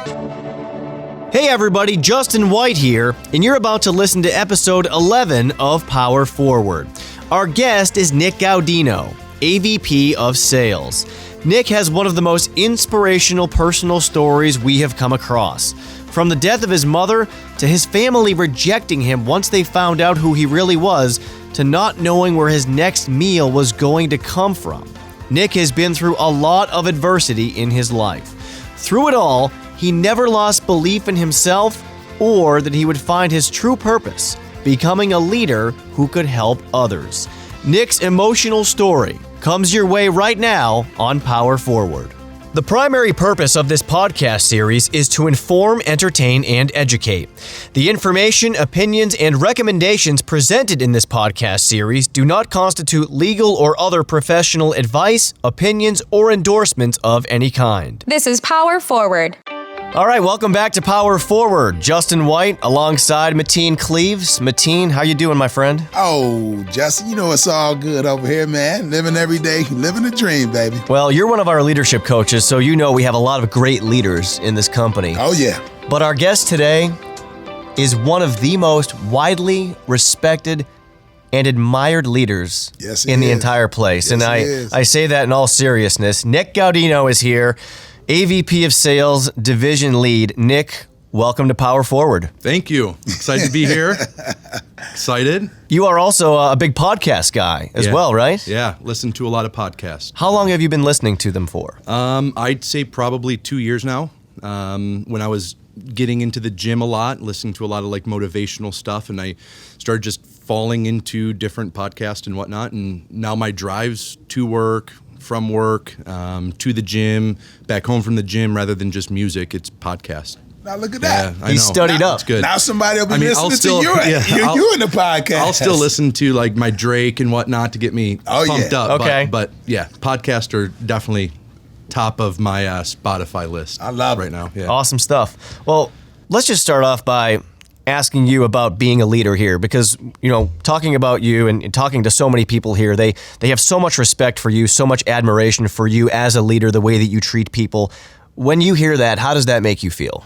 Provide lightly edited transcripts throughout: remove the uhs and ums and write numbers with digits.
Hey everybody, Justin White here, and you're about to listen to episode 11 of Power Forward. Our guest is Nick Gaudino, AVP of Sales. Nick has one of the most inspirational personal stories we have come across. From the death of his mother, to his family rejecting him once they found out who he really was, to not knowing where his next meal was going to come from. Nick has been through a lot of adversity in his life. Through it all, he never lost belief in himself or that he would find his true purpose, becoming a leader who could help others. Nick's emotional story comes your way right now on Power Forward. The primary purpose of this podcast series is to inform, entertain, and educate. The information, opinions, and recommendations presented in this podcast series do not constitute legal or other professional advice, opinions, or endorsements of any kind. This is Power Forward. All right, welcome back to Power Forward. Justin White alongside Mateen Cleaves. Mateen, how you doing, my friend? Oh, Justin, you know it's all good over here, man. Living every day, living the dream, baby. Well, you're one of our leadership coaches, so you know we have a lot of great leaders in this company. Oh, yeah. But our guest today is one of the most widely respected and admired leaders in the entire place. Yes, and I say that in all seriousness. Nick Gaudino is here. AVP of Sales, Division Lead. Nick, welcome to Power Forward. Thank you. Excited to be here. Excited. You are also a big podcast guy as well, right? Yeah, listen to a lot of podcasts. How long have you been listening to them for? I'd say probably 2 years now. When I was getting into the gym a lot, listening to a lot of like motivational stuff, and I started just falling into different podcasts and whatnot. And now my drives to work, from work, to the gym, back home from the gym, rather than just music, it's podcast. Now look at that. Yeah, I He know. studied up. It's good. Now somebody will be I'll listening still- to you. yeah, you in the podcast. I'll still listen to like my Drake and whatnot to get me pumped up. Okay. But yeah, podcasts are definitely top of my Spotify list. I love right it. now. Yeah. Awesome stuff. Well, let's just start off by asking you about being a leader here, because, you know, talking about you and talking to so many people here, they have so much respect for you, so much admiration for you as a leader, the way that you treat people. When you hear that, how does that make you feel?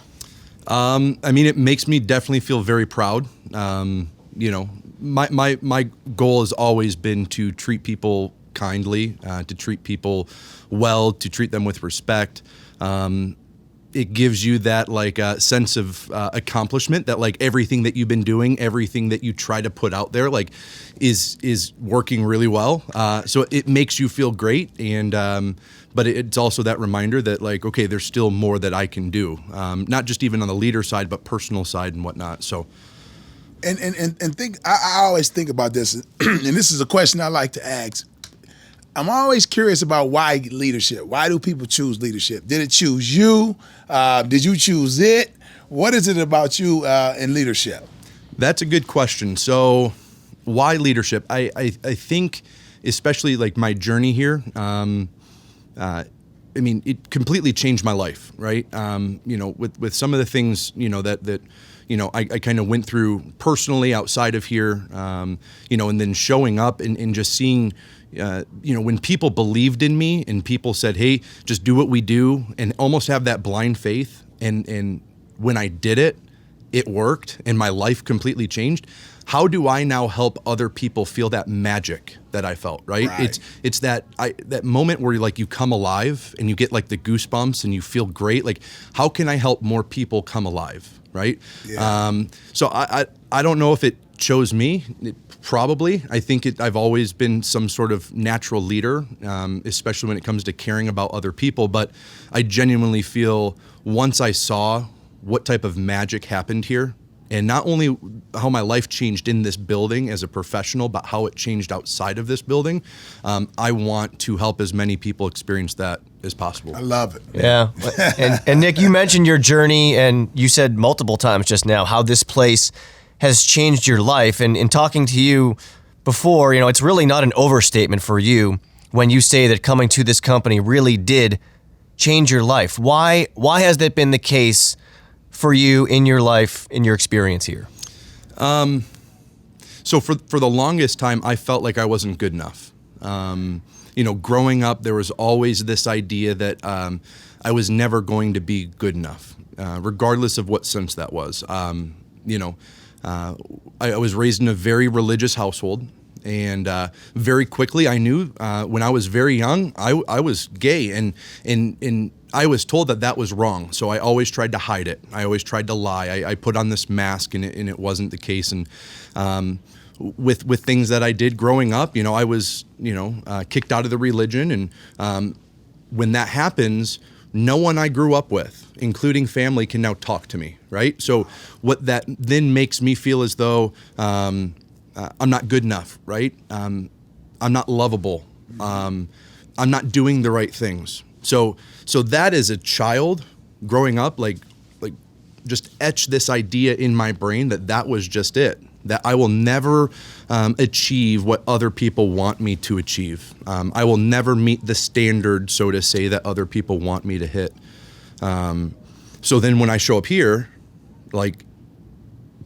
I mean, it makes me definitely feel very proud. You know, my goal has always been to treat people kindly, to treat people well, to treat them with respect. It gives you that like sense of accomplishment that like everything that you've been doing, everything that you try to put out there, like is working really well. So it makes you feel great, and but it's also that reminder that like, okay, there's still more that I can do, not just even on the leader side, but personal side and whatnot. So. And think. I always think about this, and this is a question I like to ask. I'm always curious about why leadership. Why do people choose leadership? Did it choose you? Did you choose it? What is it about you in leadership? That's a good question. So why leadership? I think especially like my journey here, I mean, it completely changed my life, right? You know, with some of the things, you know, that you know, I kind of went through personally outside of here, you know, and then showing up and just seeing, you know, when people believed in me and people said, hey, just do what we do, and almost have that blind faith. And when I did it, it worked and my life completely changed. How do I now help other people feel that magic that I felt, right? It's that moment where you come alive and you get like the goosebumps and you feel great. Like, how can I help more people come alive, right? Yeah. So I don't know if it chose me. Probably. I think I've always been some sort of natural leader, especially when it comes to caring about other people. But I genuinely feel once I saw what type of magic happened here, and not only how my life changed in this building as a professional, but how it changed outside of this building, I want to help as many people experience that as possible. I love it. Yeah. And Nick, you mentioned your journey, and you said multiple times just now how this place has changed your life. And in talking to you before, you know, it's really not an overstatement for you when you say that coming to this company really did change your life. Why has that been the case for you in your life, in your experience here? So for the longest time, I felt like I wasn't good enough. growing up, there was always this idea that I was never going to be good enough, regardless of what sense that was. I was raised in a very religious household. And very quickly, I knew when I was very young, I was gay, and I was told that was wrong. So I always tried to hide it. I always tried to lie. I put on this mask, and it wasn't the case. And with things that I did growing up, I was kicked out of the religion, and when that happens, no one I grew up with, including family, can now talk to me, right? So what that then makes me feel as though I'm not good enough, right? I'm not lovable. I'm not doing the right things. So that as a child growing up, like just etched this idea in my brain that was just it. That I will never achieve what other people want me to achieve. I will never meet the standard, so to say, that other people want me to hit. So then when I show up here,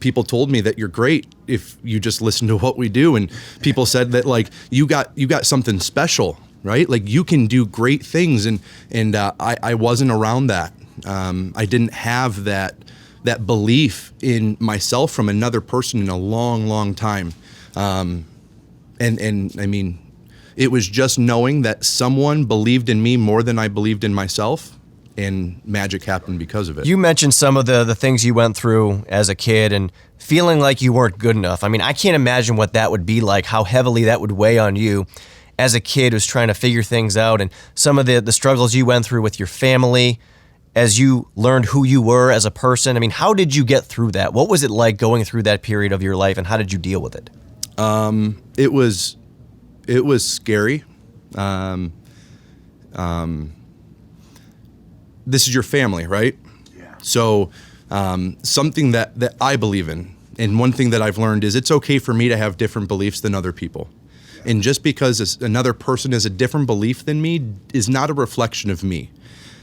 people told me that you're great if you just listen to what we do. And people said that you got something special, right? You can do great things. And I wasn't around that. I didn't have that belief in myself from another person in a long, long time. And I mean, it was just knowing that someone believed in me more than I believed in myself. And magic happened because of it. You mentioned some of the things you went through as a kid and feeling like you weren't good enough. I mean, I can't imagine what that would be like, how heavily that would weigh on you as a kid who's trying to figure things out, and some of the struggles you went through with your family as you learned who you were as a person. I mean, how did you get through that? What was it like going through that period of your life, and how did you deal with it? It was scary. This is your family, right? Yeah. So something that I believe in, and one thing that I've learned is it's okay for me to have different beliefs than other people. Yeah. And just because another person has a different belief than me is not a reflection of me.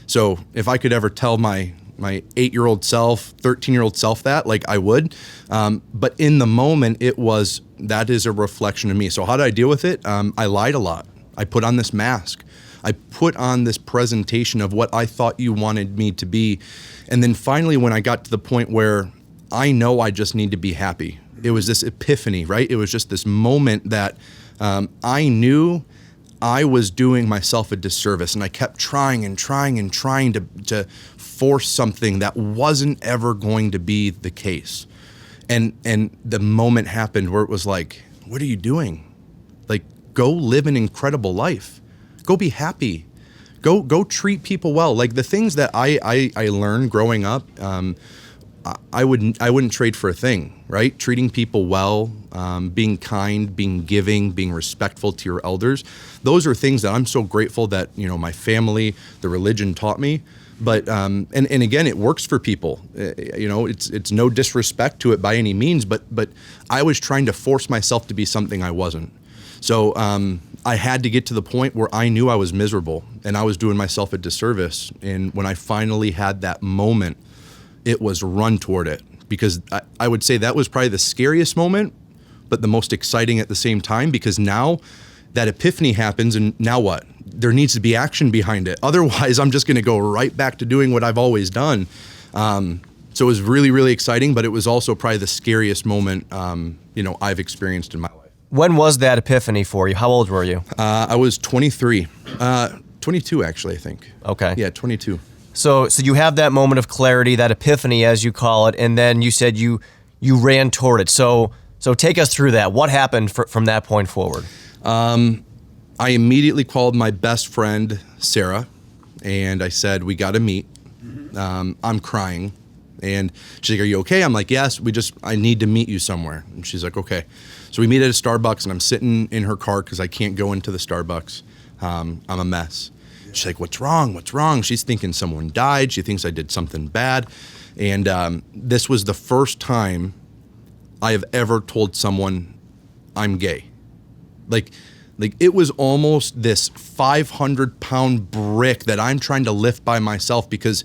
So if I could ever tell my 8-year-old self, 13-year-old self that, I would. But in the moment, that is a reflection of me. So how did I deal with it? I lied a lot. I put on this mask. I put on this presentation of what I thought you wanted me to be. And then finally, when I got to the point where I know I just need to be happy, it was this epiphany, right? It was just this moment that I knew I was doing myself a disservice, and I kept trying and trying and trying to force something that wasn't ever going to be the case. And the moment happened where it was like, what are you doing? Go live an incredible life. Go be happy. Go treat people well. The things that I learned growing up, I wouldn't trade for a thing, right? Treating people well, being kind, being giving, being respectful to your elders. Those are things that I'm so grateful that, my family, the religion taught me. But, and again, it works for people. It's no disrespect to it by any means, but I was trying to force myself to be something I wasn't. So, I had to get to the point where I knew I was miserable and I was doing myself a disservice. And when I finally had that moment, it was run toward it, because I would say that was probably the scariest moment, but the most exciting at the same time, because now that epiphany happens, and now what? There needs to be action behind it. Otherwise, I'm just going to go right back to doing what I've always done. So it was really, really exciting, but it was also probably the scariest moment, I've experienced in my life. When was that epiphany for you? How old were you? I was 23. 22, actually, I think. Okay. Yeah, 22. So you have that moment of clarity, that epiphany, as you call it, and then you said you ran toward it. So take us through that. What happened from that point forward? I immediately called my best friend, Sarah, and I said, we got to meet. I'm crying. And she's like, are you okay? I'm like, yes, I need to meet you somewhere. And she's like, okay. So we meet at a Starbucks, and I'm sitting in her car because I can't go into the Starbucks. I'm a mess. She's like, what's wrong? What's wrong? She's thinking someone died. She thinks I did something bad. And this was the first time I have ever told someone I'm gay. Like it was almost this 500-pound brick that I'm trying to lift by myself, because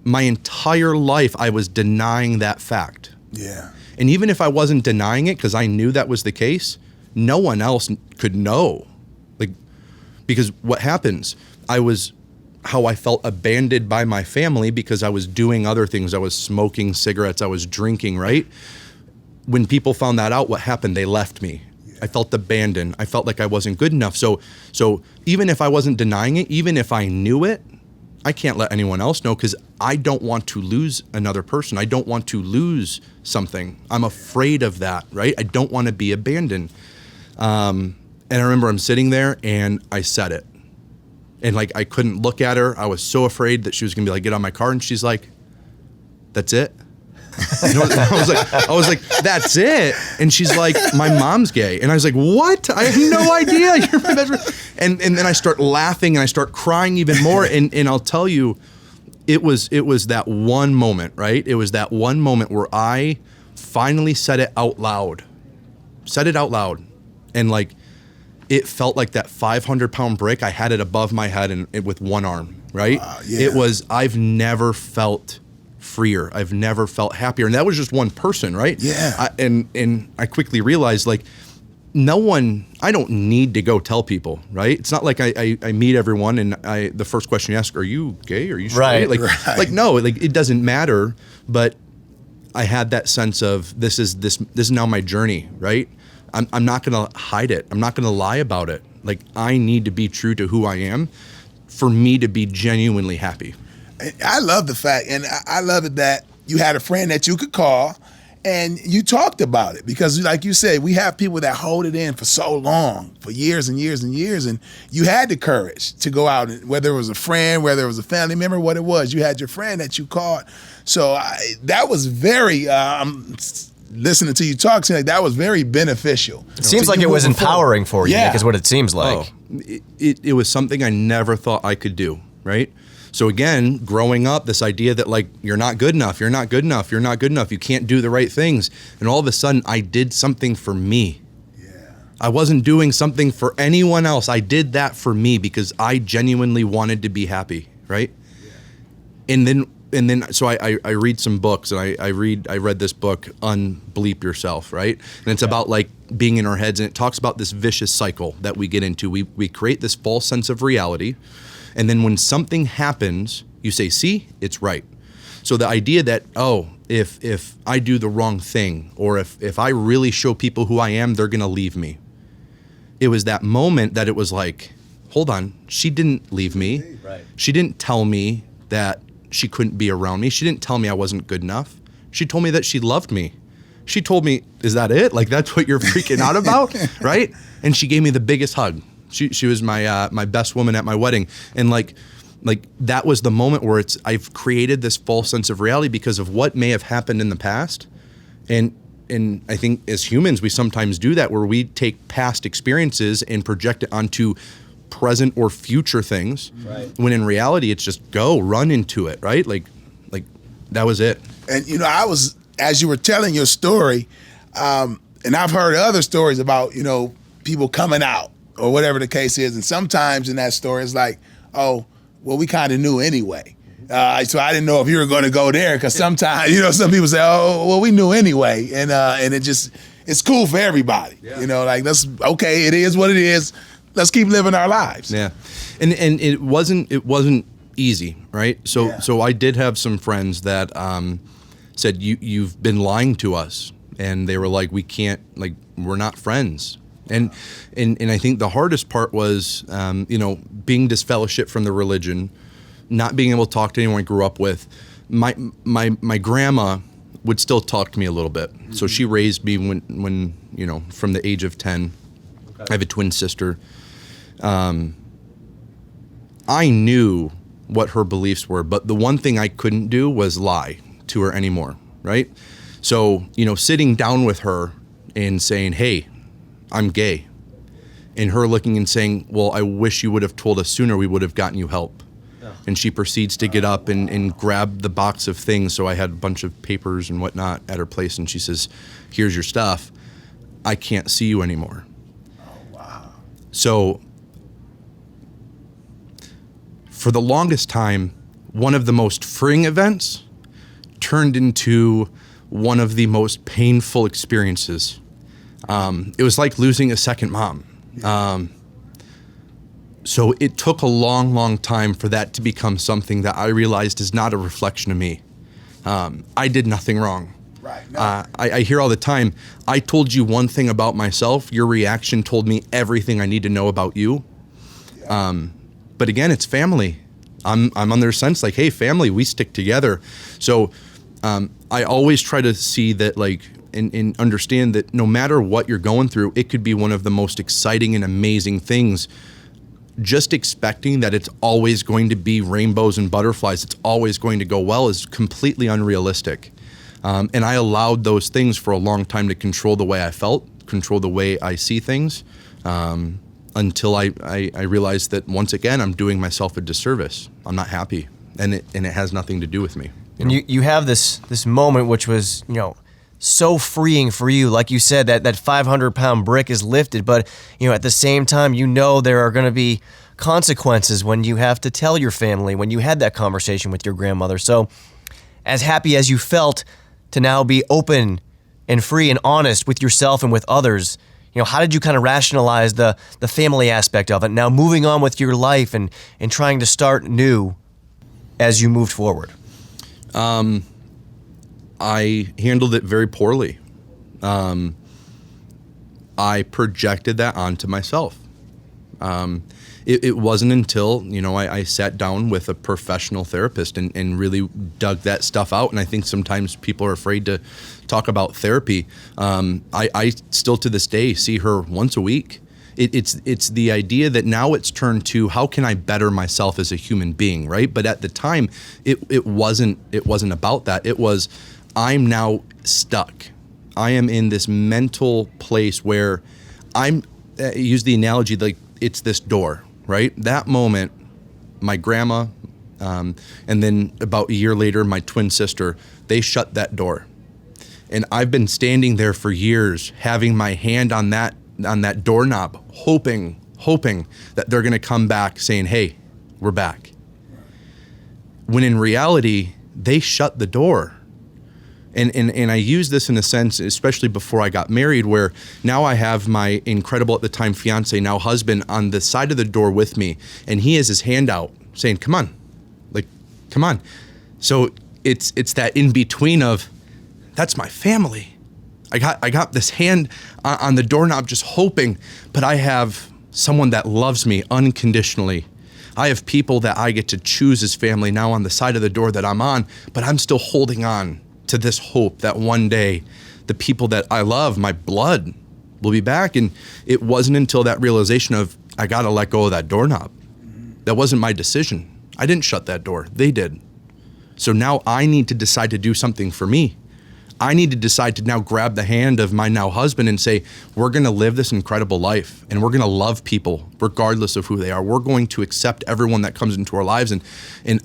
my entire life I was denying that fact. Yeah. And even if I wasn't denying it because I knew that was the case, no one else could know. Because what happens, how I felt abandoned by my family because I was doing other things. I was smoking cigarettes, I was drinking, right? When people found that out, what happened? They left me. I felt abandoned. I felt like I wasn't good enough. So even if I wasn't denying it, even if I knew it, I can't let anyone else know because I don't want to lose another person. I don't want to lose something. I'm afraid of that, right? I don't want to be abandoned. And I remember I'm sitting there and I said it. And like, I couldn't look at her. I was so afraid that she was going to be like, get out of my car. And she's like, that's it? You know, I was like, that's it? And she's like, my mom's gay. And I was like, what? I have no idea. You're my best friend. And then I start laughing and I start crying even more. And I'll tell you, it was that one moment, right? It was that one moment where I finally said it out loud. And like, it felt like that 500-pound brick. I had it above my head and with one arm, right? Yeah. I've never felt freer. I've never felt happier. And that was just one person, right? Yeah. And I quickly realized, like, I don't need to go tell people, right? It's not like I meet everyone and the first question you ask, are you gay? Are you straight? Right. Like, no, like, it doesn't matter. But I had that sense of this is now my journey, right? I'm not going to hide it. I'm not going to lie about it. Like, I need to be true to who I am for me to be genuinely happy. I love the fact, and I love it that you had a friend that you could call and you talked about it because, like you said, we have people that hold it in for so long, for years and years and years, and you had the courage to go out, and whether it was a friend, whether it was a family member, what it was, you had your friend that you called. So that was very, listening to you talk, seemed like that was very beneficial. It seems like it was empowering for you, Nick, is what it seems like. It was something I never thought I could do, right? So again, growing up, this idea that like, you're not good enough, you're not good enough, you're not good enough, you can't do the right things. And all of a sudden, I did something for me. Yeah. I wasn't doing something for anyone else. I did that for me because I genuinely wanted to be happy, right? Yeah. And then, so I read some books, and I read this book, Unbleep Yourself, right? And it's about like being in our heads, and it talks about this vicious cycle that we get into. We create this false sense of reality, and then when something happens, you say, see, it's right. So the idea that, if I do the wrong thing, or if I really show people who I am, they're gonna leave me. It was that moment that it was like, hold on, she didn't leave me. Right. She didn't tell me that she couldn't be around me. She didn't tell me I wasn't good enough. She told me that she loved me. She told me, is that it? Like, that's what you're freaking out about, right? And she gave me the biggest hug. She was my best woman at my wedding. And like that was the moment where I've created this false sense of reality because of what may have happened in the past. And I think as humans, we sometimes do that, where we take past experiences and project it onto present or future things, right? When in reality, it's just run into it, right? Like that was it. And I was, as you were telling your story, and I've heard other stories about people coming out or whatever the case is, and sometimes in that story it's like, oh, well, we kind of knew anyway. So I didn't know if you were going to go there, because sometimes some people say, oh, well, we knew anyway, and it's cool for everybody. Yeah. Like, it is what it is. Let's keep living our lives. Yeah, and it wasn't easy, right? So I did have some friends that said, you've been lying to us, and they were like, we can't, like, we're not friends. And I think the hardest part was being disfellowshipped from the religion, not being able to talk to anyone I grew up with. My grandma would still talk to me a little bit. Mm-hmm. So she raised me when from the age of 10. Okay. I have a twin sister. I knew what her beliefs were, but the one thing I couldn't do was lie to her anymore, right? So, sitting down with her and saying, hey, I'm gay, and her looking and saying, well, I wish you would have told us sooner, we would have gotten you help. Yeah. And she proceeds to get up and grab the box of things. So I had a bunch of papers and whatnot at her place, and she says, here's your stuff. I can't see you anymore. So for the longest time, one of the most freeing events turned into one of the most painful experiences. It was like losing a second mom. So it took a long, long time for that to become something that I realized is not a reflection of me. I did nothing wrong. Right. No. I hear all the time, I told you one thing about myself, your reaction told me everything I need to know about you. Yeah. But again, it's family. I'm on their sense like, hey, family, we stick together. So I always try to see that, like, and understand that no matter what you're going through, it could be one of the most exciting and amazing things. Just expecting that it's always going to be rainbows and butterflies, it's always going to go well, is completely unrealistic. And I allowed those things for a long time to control the way I felt, control the way I see things, until I realized that once again, I'm doing myself a disservice. I'm not happy, and it has nothing to do with me. And you have this moment which was, so freeing for you. Like you said, that 500-pound brick is lifted, but at the same time, there are going to be consequences when you have to tell your family, when you had that conversation with your grandmother. So as happy as you felt to now be open and free and honest with yourself and with others, how did you kind of rationalize the family aspect of it, now moving on with your life and trying to start new as you moved forward? I handled it very poorly. I projected that onto myself. It wasn't until, I sat down with a professional therapist and really dug that stuff out. And I think sometimes people are afraid to talk about therapy. I still to this day see her once a week. It's the idea that now it's turned to how can I better myself as a human being, right? But at the time, it wasn't about that. It was, I'm now stuck. I am in this mental place where I use the analogy like it's this door, right? That moment, my grandma, and then about a year later, my twin sister, they shut that door. And I've been standing there for years, having my hand on that doorknob, hoping that they're gonna come back saying, hey, we're back. When in reality, they shut the door. And I use this in a sense, especially before I got married, where now I have my incredible at the time fiance, now husband, on the side of the door with me, and he has his hand out saying, come on. So it's that in between of, that's my family. I got this hand on the doorknob just hoping, but I have someone that loves me unconditionally. I have people that I get to choose as family now on the side of the door that I'm on, but I'm still holding on to this hope that one day the people that I love, my blood, will be back. And it wasn't until that realization of, I got to let go of that doorknob. That wasn't my decision. I didn't shut that door. They did. So now I need to decide to do something for me. I need to decide to now grab the hand of my now husband and say, we're going to live this incredible life and we're going to love people regardless of who they are. We're going to accept everyone that comes into our lives. And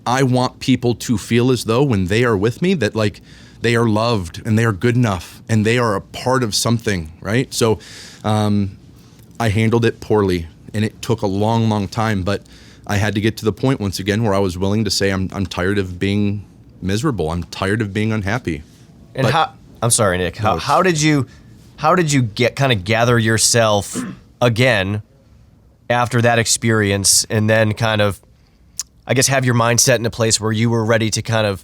I want people to feel as though when they are with me that like they are loved and they are good enough and they are a part of something, right? So I handled it poorly and it took a long, long time, but I had to get to the point once again where I was willing to say, I'm tired of being miserable. I'm tired of being unhappy. And I'm sorry, Nick. How did you gather yourself again after that experience, and then kind of, I guess, have your mind set in a place where you were ready to kind of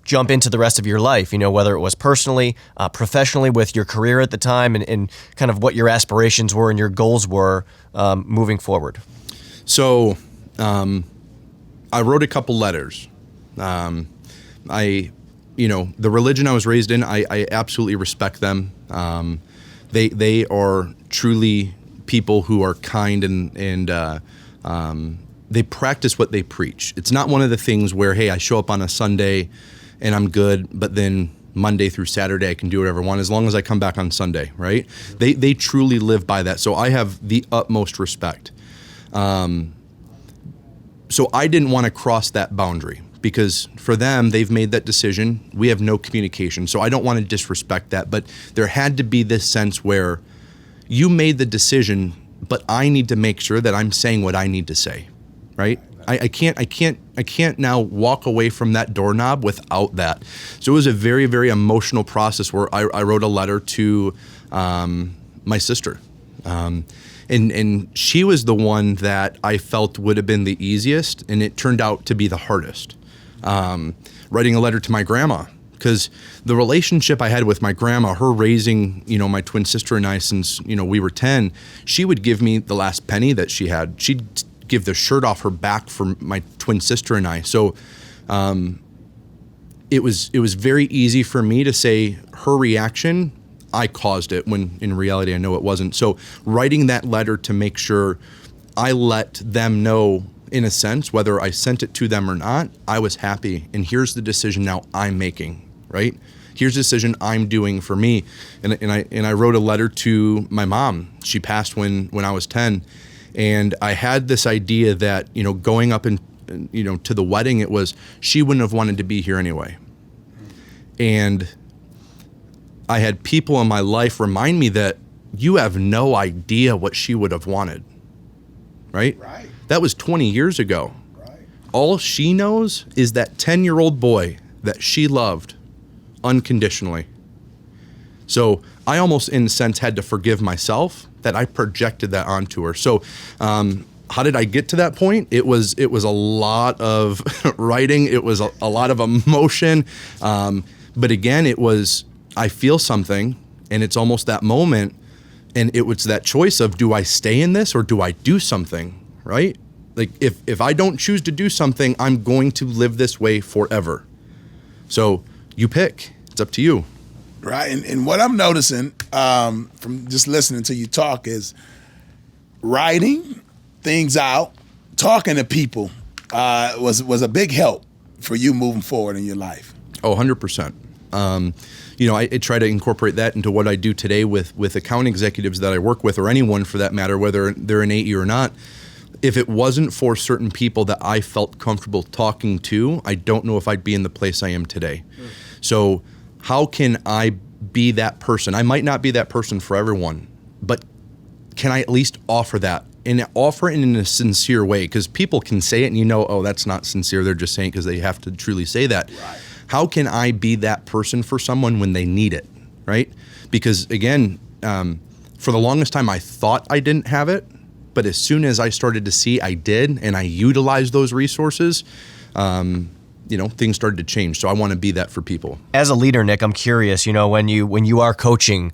jump into the rest of your life? Whether it was personally, professionally, with your career at the time, and kind of what your aspirations were and your goals were moving forward. So, I wrote a couple letters. The religion I was raised in, I absolutely respect them. They are truly people who are kind and they practice what they preach. It's not one of the things where, hey, I show up on a Sunday and I'm good, but then Monday through Saturday I can do whatever I want as long as I come back on Sunday, right? They truly live by that. So I have the utmost respect. So I didn't want to cross that boundary, because for them, they've made that decision. We have no communication. So I don't want to disrespect that. But there had to be this sense where you made the decision, but I need to make sure that I'm saying what I need to say, right? I can't now walk away from that doorknob without that. So it was a very, very emotional process where I wrote a letter to my sister. And she was the one that I felt would have been the easiest, and it turned out to be the hardest. Writing a letter to my grandma, because the relationship I had with my grandma, her raising, my twin sister and I since, we were 10, she would give me the last penny that she had. She'd give the shirt off her back for my twin sister and I. So it was very easy for me to say her reaction, I caused it, when in reality I know it wasn't. So writing that letter to make sure I let them know, in a sense, whether I sent it to them or not, I was happy. And here's the decision now I'm making, right? Here's the decision I'm doing for me. And I wrote a letter to my mom. She passed when I was 10. And I had this idea that, going up and, to the wedding, it was, she wouldn't have wanted to be here anyway. And I had people in my life remind me that you have no idea what she would have wanted, right? Right. That was 20 years ago. Right. All she knows is that 10-year-old boy that she loved unconditionally. So I almost, in a sense, had to forgive myself that I projected that onto her. So how did I get to that point? It was a lot of writing. It was a lot of emotion. But again, it was, I feel something, and it's almost that moment, and it was that choice of, do I stay in this or do I do something, right? Like, if I don't choose to do something, I'm going to live this way forever. So you pick. It's up to you. Right. And what I'm noticing from just listening to you talk is writing things out, talking to people was a big help for you moving forward in your life. Oh, 100%. I try to incorporate that into what I do today with account executives that I work with, or anyone for that matter, whether they're an AE or not. If it wasn't for certain people that I felt comfortable talking to, I don't know if I'd be in the place I am today. So how can I be that person? I might not be that person for everyone, but can I at least offer that? And offer it in a sincere way, because people can say it and oh, that's not sincere. They're just saying it because they have to truly say that. Right. How can I be that person for someone when they need it, right? Because again, for the longest time, I thought I didn't have it, but as soon as I started to see I did, and I utilized those resources, things started to change. So I want to be that for people. As a leader, Nick, I'm curious, when you are coaching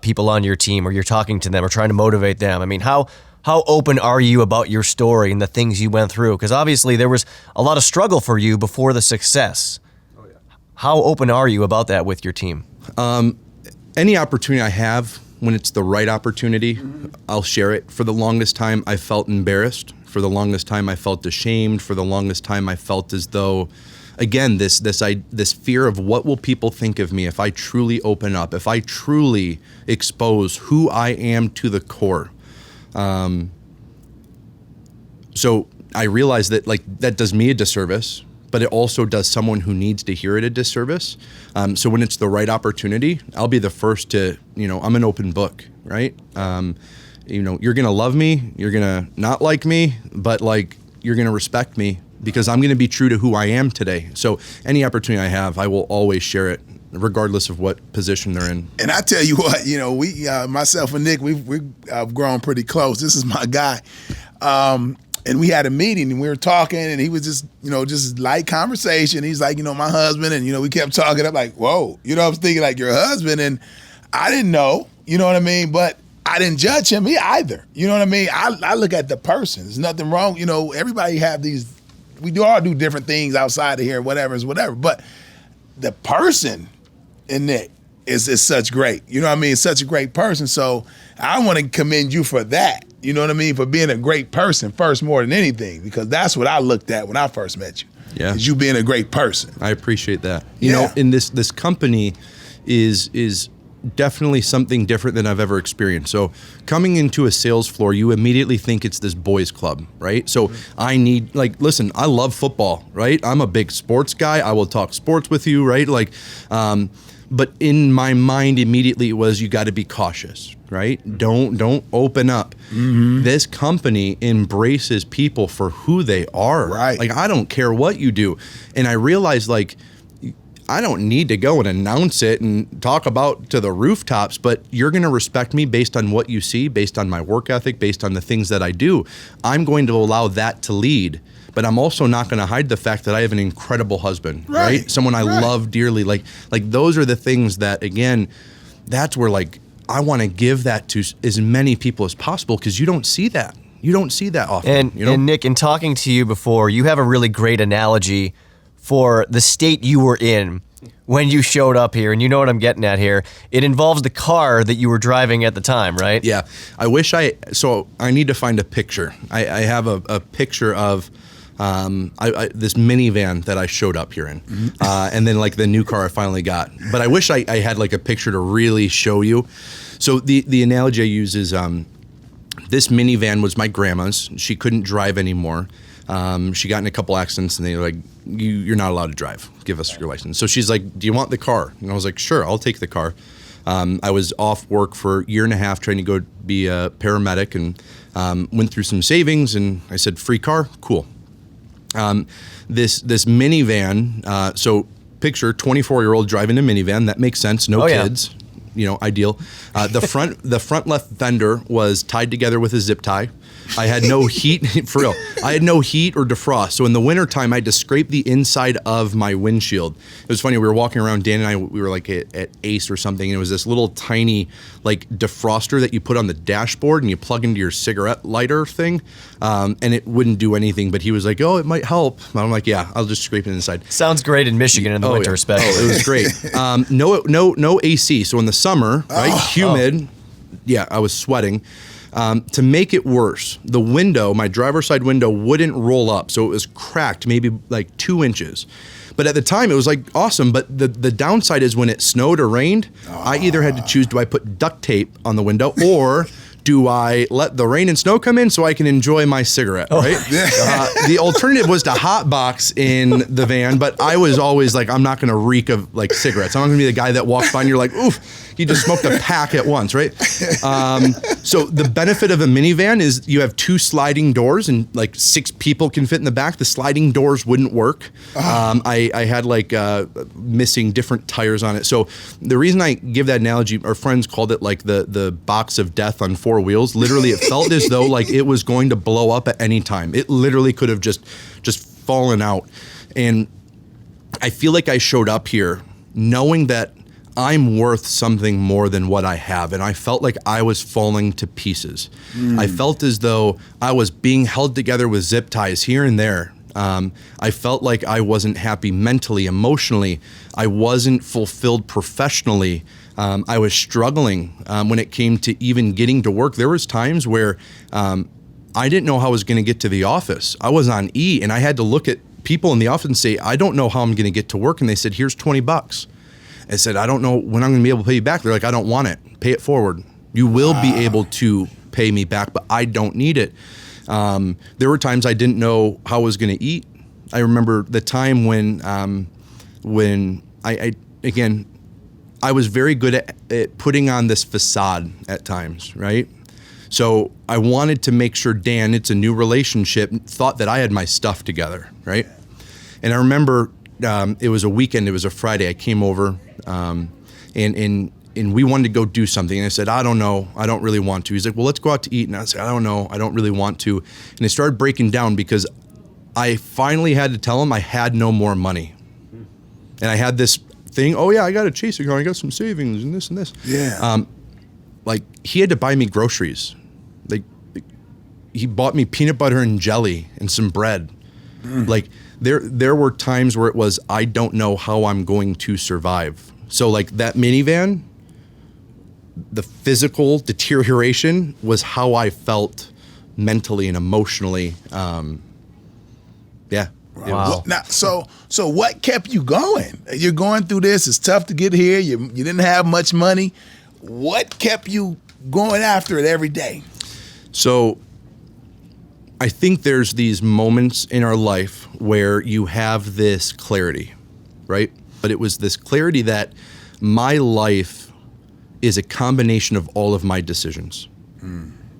people on your team, or you're talking to them or trying to motivate them, I mean, how open are you about your story and the things you went through? Because obviously there was a lot of struggle for you before the success. Oh, yeah. How open are you about that with your team? Any opportunity I have, when it's the right opportunity, I'll share it. For the longest time, I felt embarrassed. For the longest time, I felt ashamed. For the longest time, I felt as though, again, this fear of what will people think of me if I truly open up, if I truly expose who I am to the core. So I realized that that does me a disservice, but it also does someone who needs to hear it a disservice. So when it's the right opportunity, I'll be the first to, I'm an open book, right? You're going to love me, you're going to not like me, but you're going to respect me because I'm going to be true to who I am today. So any opportunity I have, I will always share it, regardless of what position they're in. And I tell you what, we, myself and Nick, we've grown pretty close. This is my guy. And we had a meeting and we were talking and he was just light conversation. He's like, my husband, and, we kept talking. I'm like, whoa, I was thinking your husband, and I didn't know, you know what I mean? But I didn't judge him either. You know what I mean? I look at the person. There's nothing wrong. Everybody have these, we all do different things outside of here, whatever. But the person in Nick is such great. You know what I mean? Such a great person. So I want to commend you for that. You know what I mean? For being a great person first, more than anything, because that's what I looked at when I first met you. Yeah. Is you being a great person. I appreciate that. In this company is definitely something different than I've ever experienced. So coming into a sales floor, you immediately think it's this boys club, right? So I need, listen, I love football, right? I'm a big sports guy. I will talk sports with you, right? But in my mind, immediately it was, you got to be cautious, right? Don't open up. Mm-hmm. This company embraces people for who they are. Right. I don't care what you do. And I realized, I don't need to go and announce it and talk about to the rooftops, but you're going to respect me based on what you see, based on my work ethic, based on the things that I do. I'm going to allow that to lead, but I'm also not going to hide the fact that I have an incredible husband, right? Someone I love dearly. Like those are the things that, again, that's where like I want to give that to as many people as possible, because you don't see that. You don't see that often. And, you know? and Nick, in talking to you before, you have a really great analogy for the state you were in when you showed up here, and you know what I'm getting at here. It involves the car that you were driving at the time, right? Yeah. So I need to find a picture. I have a picture of this minivan that I showed up here in, and then like the new car I finally got. But I wish I had like a picture to really show you. So the analogy I use is this minivan was my grandma's. She couldn't drive anymore. She got in a couple accidents, and they were like, you're not allowed to drive. Give us your license. So she's like, do you want the car? And I was like, sure, I'll take the car. I was off work for a year and a half trying to go be a paramedic, and went through some savings, and I said, free car? Cool. This minivan, so picture 24-year-old driving a minivan. That makes sense. No kids. Yeah. You know, ideal. The front left fender was tied together with a zip tie. I had no heat, for real. I had no heat or defrost. So in the wintertime, I had to scrape the inside of my windshield. It was funny. We were walking around, Dan and I, we were like at Ace or something, and it was this little tiny like defroster that you put on the dashboard and you plug into your cigarette lighter thing, and it wouldn't do anything. But he was like, oh, it might help. And I'm like, yeah, I'll just scrape it inside. Sounds great in Michigan in the winter, especially. Oh, it was great. No AC. So in the summer, right, humid. Yeah, I was sweating. To make it worse, the window, my driver's side window, wouldn't roll up. So it was cracked maybe like 2 inches. But at the time, it was like awesome. But the downside is when it snowed or rained, I either had to choose, do I put duct tape on the window, or do I let the rain and snow come in so I can enjoy my cigarette, right? The alternative was to hotbox in the van, but I was always like, I'm not going to reek of like cigarettes. I'm not going to be the guy that walks by and you're like, oof, you just smoked a pack at once, right? So the benefit of a minivan is you have 2 sliding doors and like 6 people can fit in the back. The sliding doors wouldn't work. I had like missing different tires on it. So the reason I give that analogy, our friends called it like the box of death on 4 wheels. Literally, it felt as though like it was going to blow up at any time. It literally could have just fallen out. And I feel like I showed up here knowing that I'm worth something more than what I have. And I felt like I was falling to pieces. I felt as though I was being held together with zip ties here and there. I felt like I wasn't happy mentally, emotionally. I wasn't fulfilled professionally. I was struggling when it came to even getting to work. There was times where I didn't know how I was going to get to the office. I was on E, and I had to look at people in the office and say, I don't know how I'm going to get to work. And they said, here's $20. I said, I don't know when I'm going to be able to pay you back. They're like, I don't want it. Pay it forward. You will be able to pay me back, but I don't need it. There were times I didn't know how I was going to eat. I remember the time when I was very good at putting on this facade at times, right? So I wanted to make sure Dan, it's a new relationship, thought that I had my stuff together, right? And I remember it was a weekend, it was a Friday. I came over and we wanted to go do something. And I said, I don't know. I don't really want to. He's like, well, let's go out to eat. And I said, I don't know. I don't really want to. And I started breaking down because I finally had to tell him I had no more money. And I had this thing, oh yeah, I got a chase account. I got some savings and this and this. Yeah. Like he had to buy me groceries. Like he bought me peanut butter and jelly and some bread. Like there were times where it was, I don't know how I'm going to survive. So like that minivan, the physical deterioration was how I felt mentally and emotionally. Yeah. Wow. Now, so what kept you going? You're going through this. It's tough to get here. You didn't have much money. What kept you going after it every day? So I think there's these moments in our life where you have this clarity, right? But it was this clarity that my life is a combination of all of my decisions.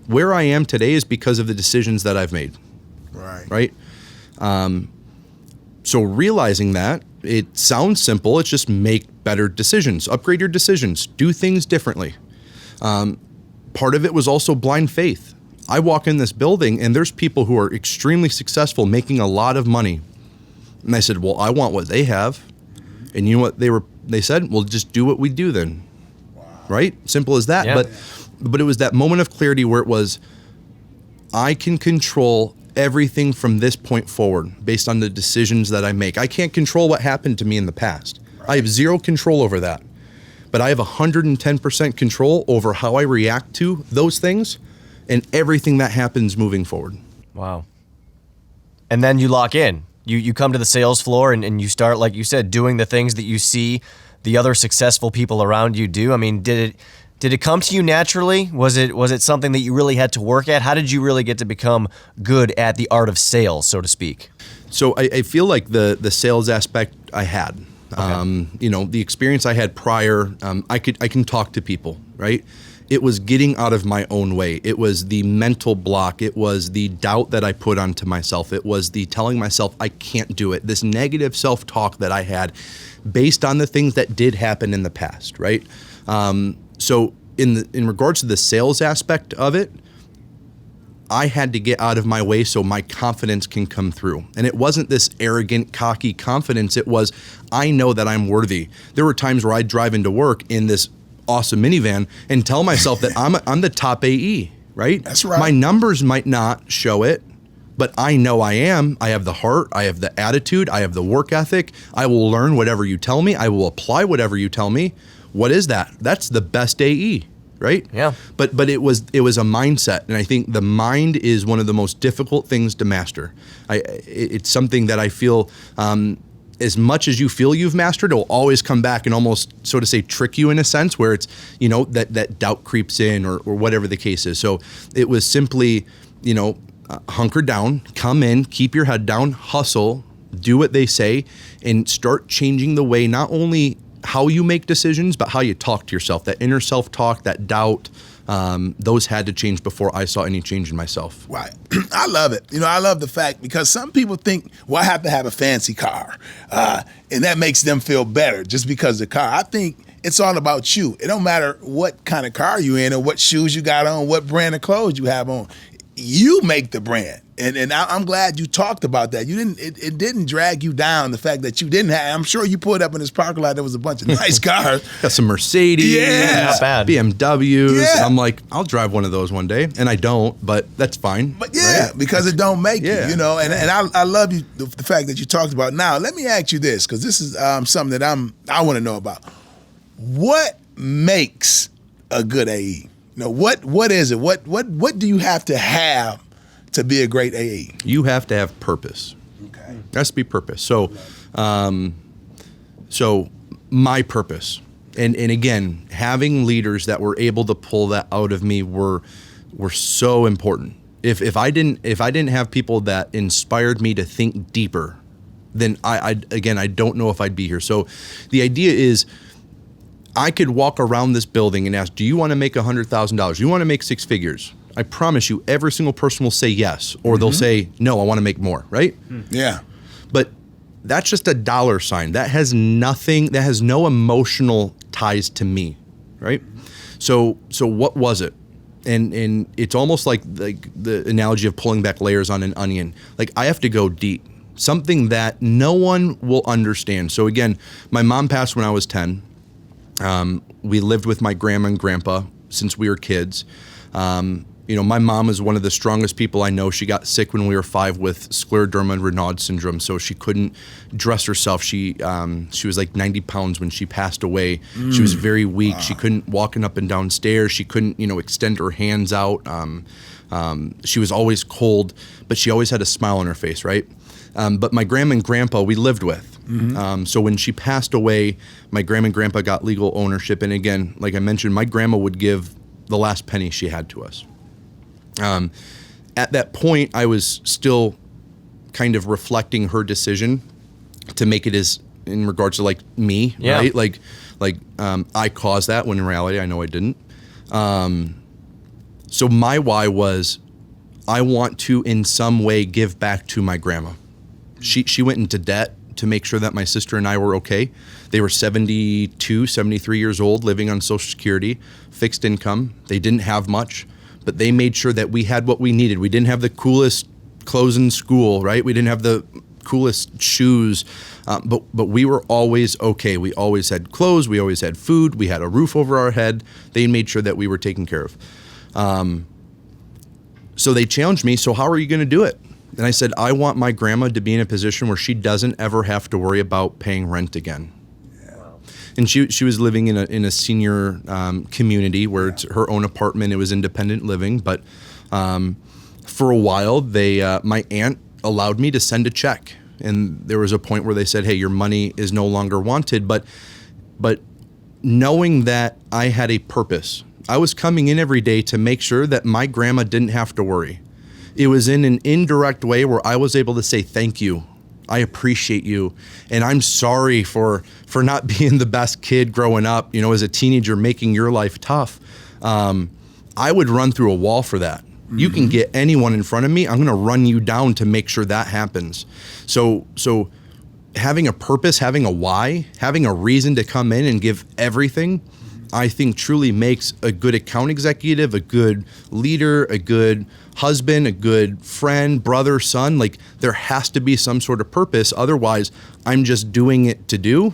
Where I am today is because of the decisions that I've made. Right. Right? So realizing that, it sounds simple. It's just make better decisions, upgrade your decisions, do things differently. Part of it was also blind faith. I walk in this building and there's people who are extremely successful, making a lot of money. And I said, well, I want what they have. And you know what they said? Well, just do what we do then. Wow. Right? Simple as that. Yeah. But it was that moment of clarity where it was, I can control everything from this point forward based on the decisions that I make. I can't control what happened to me in the past. Right. I have zero control over that. But I have 110% control over how I react to those things and everything that happens moving forward. Wow. And then you lock in. You come to the sales floor and you start, like you said, doing the things that you see the other successful people around you do. I mean, did it come to you naturally? Was it something that you really had to work at? How did you really get to become good at the art of sales, so to speak? So I feel like the sales aspect I had. Okay. The experience I had prior, I can talk to people, right? It was getting out of my own way. It was the mental block. It was the doubt that I put onto myself. It was the telling myself I can't do it. This negative self-talk that I had based on the things that did happen in the past, right? So in regards to the sales aspect of it, I had to get out of my way so my confidence can come through. And it wasn't this arrogant, cocky confidence. It was, I know that I'm worthy. There were times where I'd drive into work in this awesome minivan and tell myself that I'm the top AE, right? That's right. My numbers might not show it, but I know I am. I have the heart. I have the attitude. I have the work ethic. I will learn whatever you tell me. I will apply whatever you tell me. What is that? That's the best AE, right? Yeah. But it was a mindset, and I think the mind is one of the most difficult things to master. It's something that I feel, as much as you feel you've mastered, it'll always come back and almost, so to say, trick you in a sense where it's, that doubt creeps in or whatever the case is. So it was simply, hunker down, come in, keep your head down, hustle, do what they say, and start changing the way not only how you make decisions, but how you talk to yourself. That inner self-talk, that doubt, those had to change before I saw any change in myself. Right. I love it. I love the fact because some people think, well, I have to have a fancy car. And that makes them feel better just because of the car. I think it's all about you. It don't matter what kind of car you're in or what shoes you got on, what brand of clothes you have on. You make the brand. And I'm glad you talked about that. It didn't drag you down, the fact that you didn't have. I'm sure you pulled up in this parking lot, there was a bunch of nice cars. Got some Mercedes, not bad. BMWs. Yeah. I'm like, I'll drive one of those one day. And I don't, but that's fine. But yeah, right? Because it don't make yeah. you, and I love you, the fact that you talked about. Now, let me ask you this, because this is something that I want to know about. What makes a good AE? What is it? What do you have to be a great AE? You have to have purpose. Okay. There has to be purpose. So, so my purpose, and again, having leaders that were able to pull that out of me were so important. If I didn't have people that inspired me to think deeper, then I don't know if I'd be here. So, the idea is, I could walk around this building and ask, do you want to make $100,000? Do you want to make six figures? I promise you, every single person will say yes, or they'll say, no, I want to make more, right? Yeah. But that's just a dollar sign. That has no emotional ties to me, right? So what was it? And it's almost like the analogy of pulling back layers on an onion. Like, I have to go deep, something that no one will understand. So again, my mom passed when I was 10. We lived with my grandma and grandpa since we were kids. My mom is one of the strongest people I know. She got sick when we were 5 with scleroderma and Raynaud syndrome, so she couldn't dress herself. She was like 90 pounds when she passed away. She was very weak. Wow. She couldn't walk up and down stairs. She couldn't, extend her hands out. She was always cold, but she always had a smile on her face, right? But my grandma and grandpa, we lived with. Mm-hmm. So when she passed away, my grandma and grandpa got legal ownership. And again, like I mentioned, my grandma would give the last penny she had to us. At that point, I was still kind of reflecting her decision to make it as in regards to like me, yeah. Right? Like I caused that when in reality I know I didn't. So my why was I want to in some way give back to my grandma. She went into debt to make sure that my sister and I were okay. They were 72, 73 years old, living on Social Security, fixed income. They didn't have much, but they made sure that we had what we needed. We didn't have the coolest clothes in school, right? We didn't have the coolest shoes, but we were always okay. We always had clothes. We always had food. We had a roof over our head. They made sure that we were taken care of. So they challenged me, so how are you going to do it? And I said, I want my grandma to be in a position where she doesn't ever have to worry about paying rent again. Wow. And she was living in a senior community where it's her own apartment. It was independent living, but for a while, my aunt allowed me to send a check. And there was a point where they said, hey, your money is no longer wanted. But knowing that I had a purpose, I was coming in every day to make sure that my grandma didn't have to worry. It was in an indirect way where I was able to say, thank you. I appreciate you. And I'm sorry for not being the best kid growing up, as a teenager, making your life tough. I would run through a wall for that. Mm-hmm. You can get anyone in front of me. I'm going to run you down to make sure that happens. So having a purpose, having a why, having a reason to come in and give everything, I think truly makes a good account executive, a good leader, a good husband, a good friend, brother, son. Like, there has to be some sort of purpose. Otherwise, I'm just doing it to do.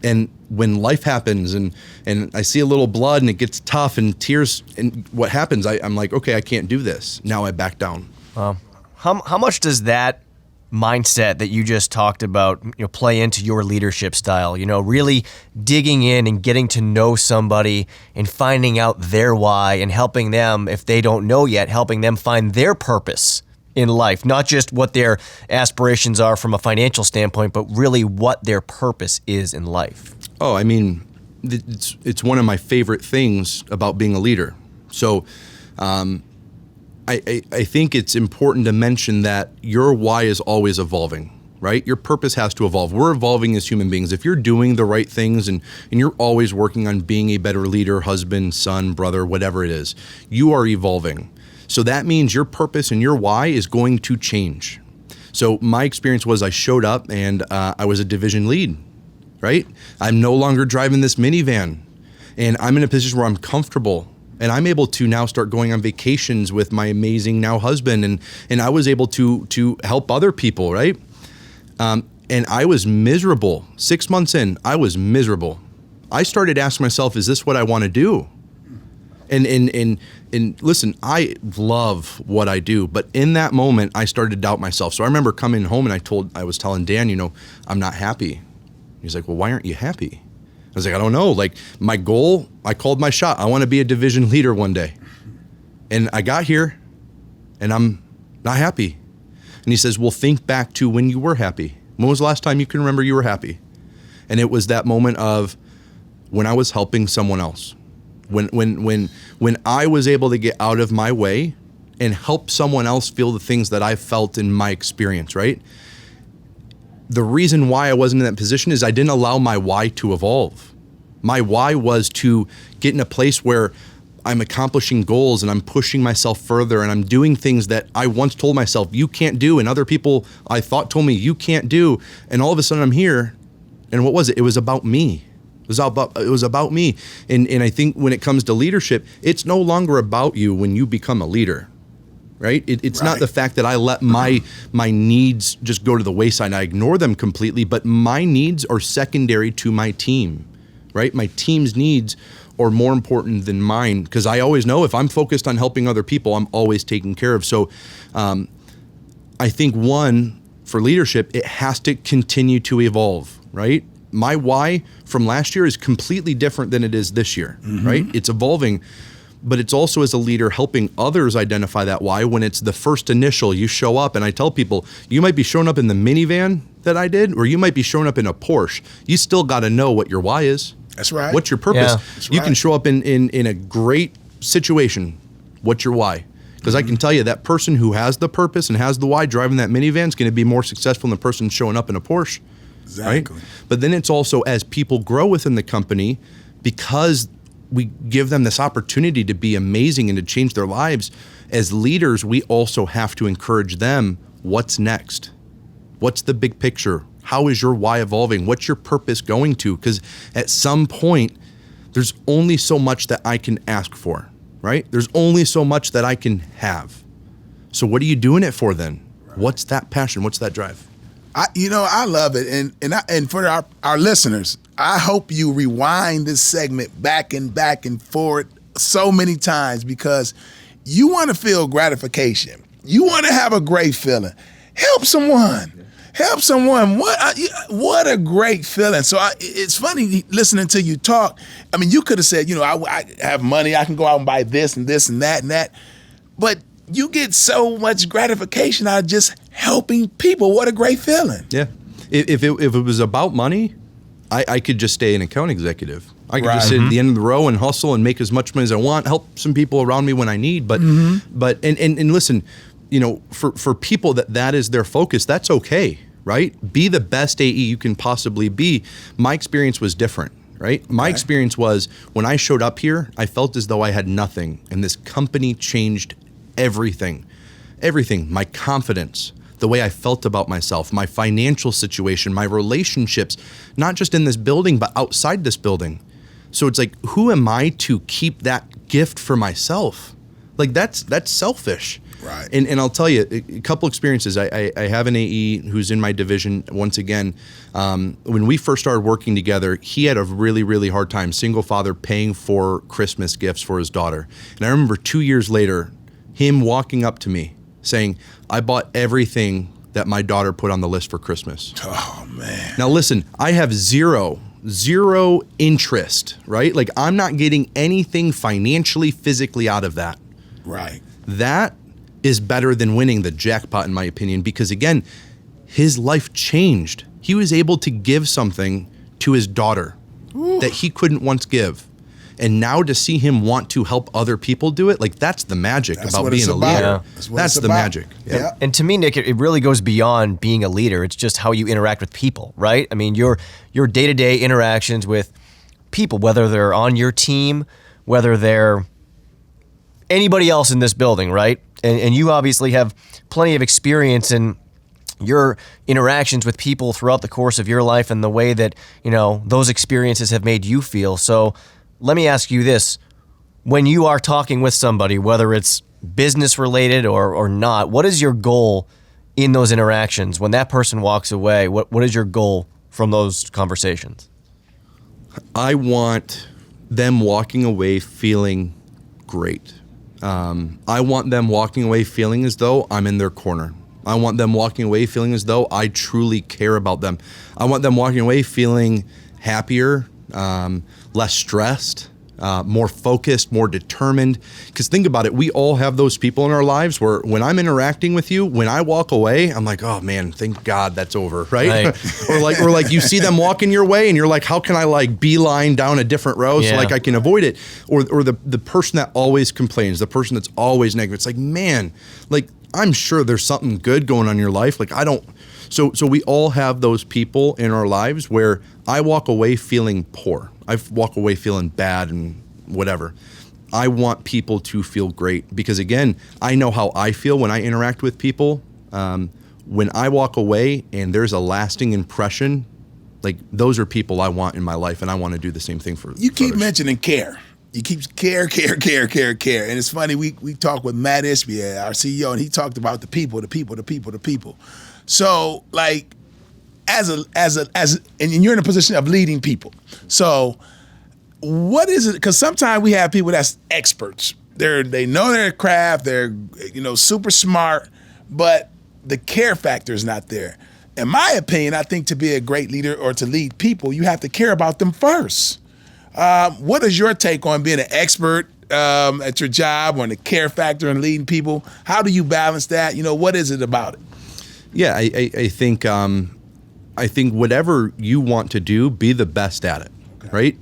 And when life happens and I see a little blood and it gets tough and tears and what happens, I'm like, okay, I can't do this. Now I back down. How much does that mindset that you just talked about, play into your leadership style? Really digging in and getting to know somebody and finding out their why and helping them, if they don't know yet, helping them find their purpose in life, not just what their aspirations are from a financial standpoint, but really what their purpose is in life. Oh, I mean, it's one of my favorite things about being a leader. So, I think it's important to mention that your why is always evolving, right? Your purpose has to evolve. We're evolving as human beings. If you're doing the right things and you're always working on being a better leader, husband, son, brother, whatever it is, you are evolving. So that means your purpose and your why is going to change. So my experience was I showed up and I was a division lead, right? I'm no longer driving this minivan and I'm in a position where I'm comfortable. And I'm able to now start going on vacations with my amazing now husband. And I was able to help other people, right? And I was miserable. 6 months in, I was miserable. I started asking myself, is this what I want to do? And listen, I love what I do. But in that moment, I started to doubt myself. So I remember coming home and I was telling Dan, I'm not happy. He's like, well, why aren't you happy? I was like, I don't know. Like, my goal, I called my shot. I want to be a division leader one day. And I got here and I'm not happy. And he says, well, think back to when you were happy. When was the last time you can remember you were happy? And it was that moment of when I was helping someone else. When I was able to get out of my way and help someone else feel the things that I felt in my experience, right? The reason why I wasn't in that position is I didn't allow my why to evolve. My why was to get in a place where I'm accomplishing goals and I'm pushing myself further and I'm doing things that I once told myself you can't do and other people I thought told me you can't do. And all of a sudden I'm here. And what was it? It was about me. It was about me. And I think when it comes to leadership, it's no longer about you when you become a leader. Right? It's not the fact that I let my needs just go to the wayside. I ignore them completely, but my needs are secondary to my team, right? My team's needs are more important than mine because I always know if I'm focused on helping other people, I'm always taken care of. So I think for leadership, it has to continue to evolve, right? My why from last year is completely different than it is this year, right? It's evolving. But it's also as a leader helping others identify that why when it's the first initial you show up. And I tell people, you might be showing up in the minivan that I did, or you might be showing up in a Porsche. You still got to know what your why is. That's right. What's your purpose? Yeah. You can show up in a great situation. What's your why? Because I can tell you that person who has the purpose and has the why driving that minivan is going to be more successful than the person showing up in a Porsche. Exactly. Right? But then it's also as people grow within the company, because we give them this opportunity to be amazing and to change their lives. As leaders, we also have to encourage them. What's next? What's the big picture? How is your why evolving? What's your purpose going to? Because at some point, there's only so much that I can ask for, right? There's only so much that I can have. So what are you doing it for then? Right. What's that passion? What's that drive? I love it. And for our listeners, I hope you rewind this segment back and forward so many times, because you want to feel gratification. You want to have a great feeling. Help someone. Help someone. What a great feeling. So it's funny listening to you talk. I mean, you could have said, I have money. I can go out and buy this and this and that and that. But you get so much gratification out of just helping people. What a great feeling. Yeah. If it was about money, I could just stay an account executive. I could just sit at the end of the row and hustle and make as much money as I want, help some people around me when I need. But listen, for people that is their focus, that's okay, right? Be the best AE you can possibly be. My experience was different, right? My experience was when I showed up here, I felt as though I had nothing, and this company changed everything. Everything. My confidence, the way I felt about myself, my financial situation, my relationships, not just in this building, but outside this building. So it's like, who am I to keep that gift for myself? Like that's selfish. Right. And I'll tell you a couple experiences. I have an AE who's in my division. Once again, when we first started working together, he had a really, really hard time, single father, paying for Christmas gifts for his daughter. And I remember 2 years later, him walking up to me saying, I bought everything that my daughter put on the list for Christmas. Oh, man. Now listen, I have zero interest, right? Like I'm not getting anything financially, physically out of that. Right. That is better than winning the jackpot, in my opinion, because again, his life changed. He was able to give something to his daughter that he couldn't once give. And now to see him want to help other people do it, like that's the magic about being a leader. Yeah. That's the magic. Yeah. And to me, Nick, it really goes beyond being a leader. It's just how you interact with people, right? I mean, your day-to-day interactions with people, whether they're on your team, whether they're anybody else in this building, right? And you obviously have plenty of experience in your interactions with people throughout the course of your life and the way that, those experiences have made you feel. So let me ask you this. When you are talking with somebody, whether it's business related or not, what is your goal in those interactions? When that person walks away, what is your goal from those conversations? I want them walking away feeling great. I want them walking away feeling as though I'm in their corner. I want them walking away feeling as though I truly care about them. I want them walking away feeling happier, less stressed, more focused, more determined. Because think about it, we all have those people in our lives where when I'm interacting with you, when I walk away, I'm like, oh man, thank God that's over, right? or like you see them walking your way and you're like, how can I beeline down a different row so I can avoid it? Or the person that always complains, the person that's always negative. It's like, man, I'm sure there's something good going on in your life. So we all have those people in our lives where I walk away feeling poor. I walk away feeling bad and whatever. I want people to feel great because, again, I know how I feel when I interact with people. When I walk away and there's a lasting impression, those are people I want in my life, and I want to do the same thing for You keep others. mentioning care. You keep care. And it's funny, we talked with Matt Ishbia, our CEO, and he talked about the people. So, and you're in a position of leading people. So, what is it? Because sometimes we have people that's experts. They know their craft. They're super smart, but the care factor is not there. In my opinion, I think to be a great leader or to lead people, you have to care about them first. What is your take on being an expert at your job, on the care factor and leading people? How do you balance that? What is it about it? Yeah, I think whatever you want to do, be the best at it, right?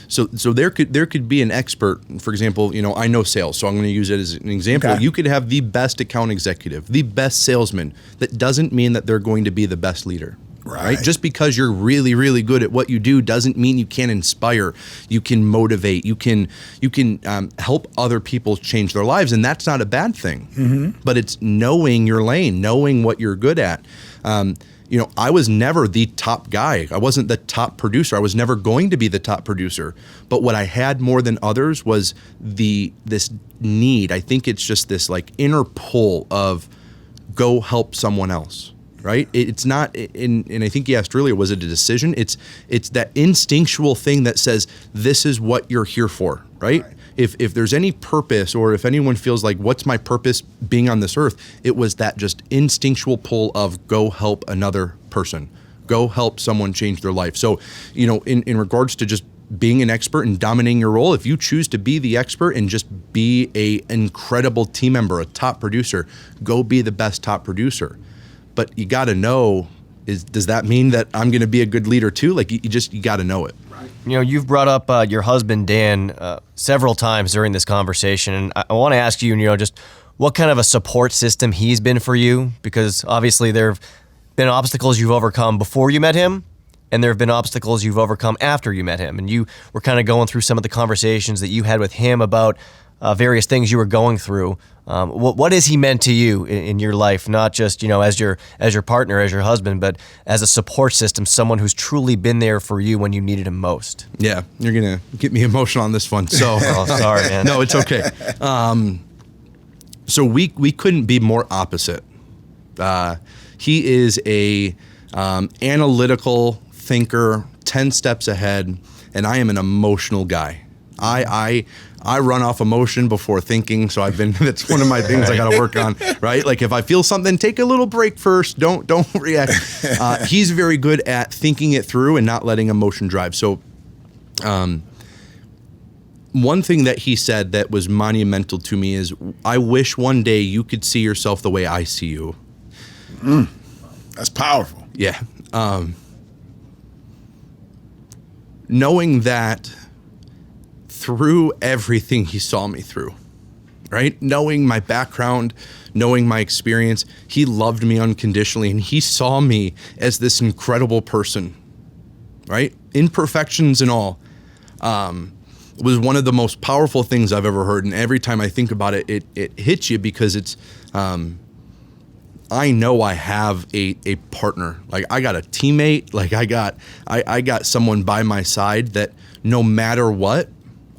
So there could be an expert. For example, I know sales, so I'm going to use it as an example. Okay. You could have the best account executive, the best salesman. That doesn't mean that they're going to be the best leader. Right? Just because you're really, really good at what you do doesn't mean you can't inspire, you can motivate, you can help other people change their lives, and that's not a bad thing. Mm-hmm. But it's knowing your lane, knowing what you're good at. I was never the top guy. I wasn't the top producer. I was never going to be the top producer. But what I had more than others was this need. I think it's just this like inner pull of go help someone else, right? It's not, and I think you asked earlier, was it a decision? It's that instinctual thing that says, this is what you're here for, right? If there's any purpose, or if anyone feels like, what's my purpose being on this earth? It was that just instinctual pull of go help another person, go help someone change their life. So, in regards to just being an expert and dominating your role, if you choose to be the expert and just be a incredible team member, a top producer, go be the best top producer. But you got to know, does that mean that I'm going to be a good leader too? Like you got to know it. You've brought up your husband, Dan, several times during this conversation. And I want to ask you, just what kind of a support system he's been for you? Because obviously there have been obstacles you've overcome before you met him, and there have been obstacles you've overcome after you met him. And you were kind of going through some of the conversations that you had with him about various things you were going through. What has he meant to you in your life? Not just as your partner, as your husband, but as a support system, someone who's truly been there for you when you needed him most. Yeah, you're gonna get me emotional on this one. So, oh, sorry, man. No, it's okay. So we couldn't be more opposite. He is a analytical thinker, 10 steps ahead, and I am an emotional guy. I run off emotion before thinking, so that's one of my things I got to work on, right? Like if I feel something, take a little break first. Don't react. He's very good at thinking it through and not letting emotion drive. So, one thing that he said that was monumental to me is, I wish one day you could see yourself the way I see you. That's powerful. Yeah. Knowing that through everything he saw me through, right? Knowing my background, knowing my experience, he loved me unconditionally, and he saw me as this incredible person, right? Imperfections and all, was one of the most powerful things I've ever heard. And every time I think about it, it hits you, because it's, I know I have a partner. Like I got a teammate, like I got someone by my side that no matter what,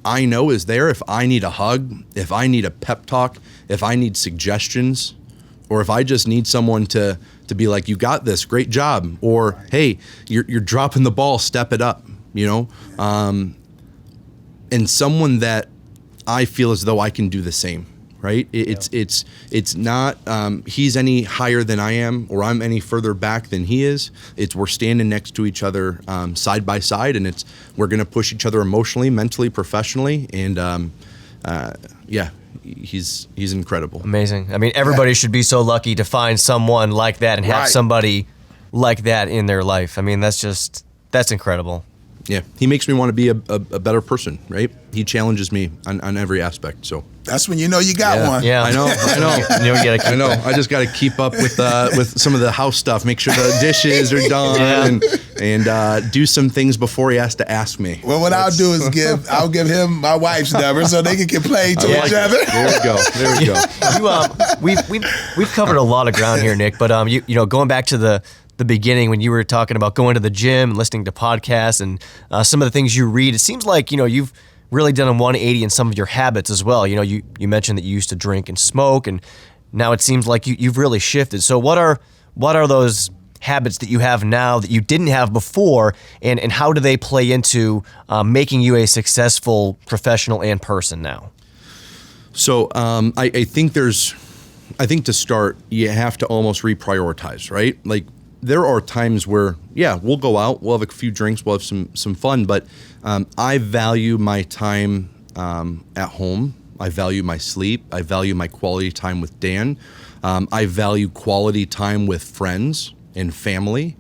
I know is there if I need a hug, if I need a pep talk, if I need suggestions, or if I just need someone to be like, you got this, great job, or hey, you're dropping the ball, step it up, and someone that I feel as though I can do the same, right? It's not he's any higher than I am, or I'm any further back than he is. It's we're standing next to each other side by side, and we're going to push each other emotionally, mentally, professionally, and he's incredible. Amazing. I mean, everybody should be so lucky to find someone like that and have somebody like that in their life. I mean, that's incredible. Yeah, he makes me want to be a better person, right? He challenges me on every aspect. So that's when you know you got one. Yeah, I know. I just got to keep up with some of the house stuff. Make sure the dishes are done, and do some things before he has to ask me. Well, what I'll do is I'll give him my wife's number so they can complain to each other. There we go. We've covered a lot of ground here, Nick. But going back to the beginning when you were talking about going to the gym, listening to podcasts, and some of the things you read, it seems like you've really done a 180 in some of your habits as well. You mentioned that you used to drink and smoke, and now it seems like you've really shifted. So what are those habits that you have now that you didn't have before, and how do they play into making you a successful professional and person now? So I think to start, you have to almost reprioritize, right? Like there are times where, we'll go out, we'll have a few drinks, we'll have some fun, but I value my time at home. I value my sleep. I value my quality time with Dan. I value quality time with friends and family.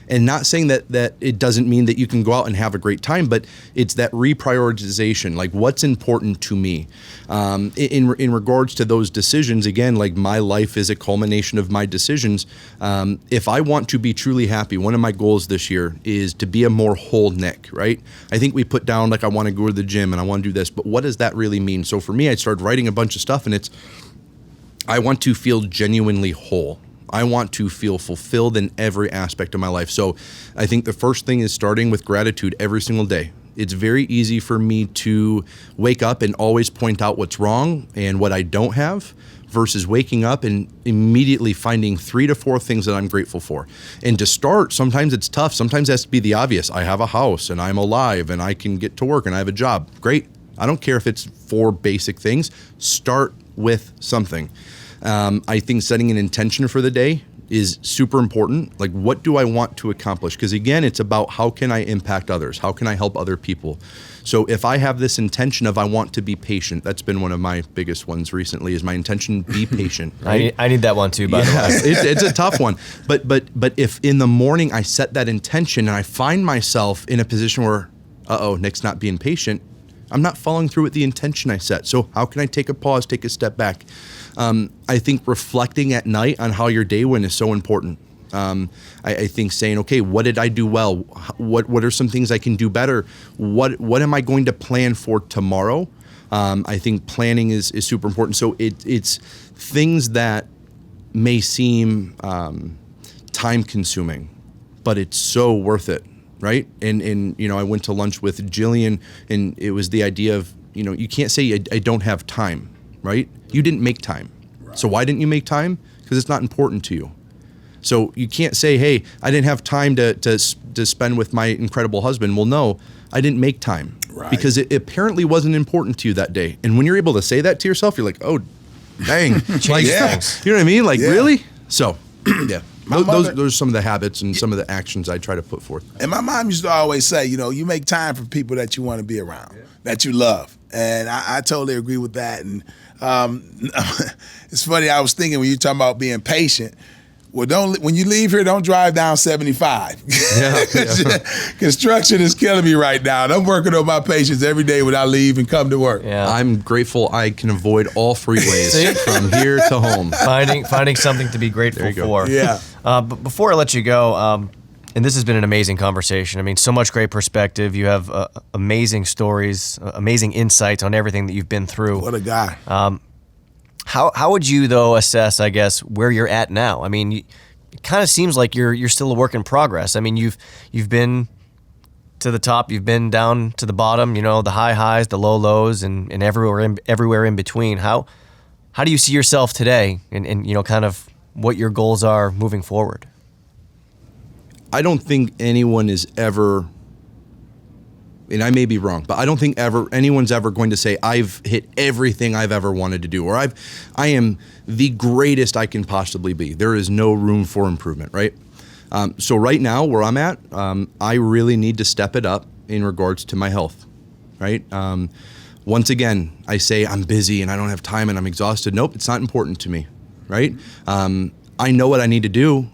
And not saying that it doesn't mean that you can go out and have a great time, but it's that reprioritization, like what's important to me. In regards to those decisions, again, like my life is a culmination of my decisions. If I want to be truly happy, one of my goals this year is to be a more whole Nick, right? I think we put down like I want to go to the gym and I want to do this, but what does that really mean? So for me, I started writing a bunch of stuff, and I want to feel genuinely whole. I want to feel fulfilled in every aspect of my life. So I think the first thing is starting with gratitude every single day. It's very easy for me to wake up and always point out what's wrong and what I don't have, versus waking up and immediately finding 3 to 4 things that I'm grateful for. And to start, sometimes it's tough. Sometimes it has to be the obvious. I have a house and I'm alive and I can get to work and I have a job. Great. I don't care if it's 4 basic things. Start with something. I think setting an intention for the day is super important. Like, what do I want to accomplish? Because again, it's about how can I impact others? How can I help other people? So if I have this intention of I want to be patient, that's been one of my biggest ones recently, is my intention, be patient. Right? I need that one too, by the way. It's a tough one. But if in the morning I set that intention and I find myself in a position where, Nick's not being patient, I'm not following through with the intention I set. So how can I take a pause, take a step back? I think reflecting at night on how your day went is so important. I think saying, okay, what did I do well? What are some things I can do better? What am I going to plan for tomorrow? I think planning is super important. So it's things that may seem time consuming, but it's so worth it, right? And I went to lunch with Jillian, and it was the idea of, you can't say I don't have time, right? You didn't make time. Right. So why didn't you make time? Because it's not important to you. So you can't say, hey, I didn't have time to spend with my incredible husband. Well, no, I didn't make time. Right. Because it apparently wasn't important to you that day. And when you're able to say that to yourself, you're like, oh, dang. Like, yeah. You know what I mean? Like, really? So, yeah. Those are some of the habits and some of the actions I try to put forth. And my mom used to always say, you make time for people that you want to be around, that you love. And I totally agree with that. And it's funny, I was thinking when you talking about being patient, well, when you leave here, don't drive down 75. Yeah. Construction is killing me right now. And I'm working on my patience every day when I leave and come to work. Yeah. I'm grateful I can avoid all freeways from here to home. Finding something to be grateful for. Yeah. But before I let you go, and this has been an amazing conversation. I mean, so much great perspective. You have amazing stories, amazing insights on everything that you've been through. What a guy. How would you, though, assess, I guess, where you're at now? I mean, it kind of seems like you're still a work in progress. I mean, you've been to the top, you've been down to the bottom, the high highs, the low lows, and everywhere in between. How do you see yourself today and kind of what your goals are moving forward? I don't think anyone is ever, and I may be wrong, but I don't think anyone's ever going to say I've hit everything I've ever wanted to do, or I am the greatest I can possibly be. There is no room for improvement, right? So right now where I'm at, I really need to step it up in regards to my health, right? Once again, I say I'm busy and I don't have time and I'm exhausted. Nope, it's not important to me, right? I know what I need to do.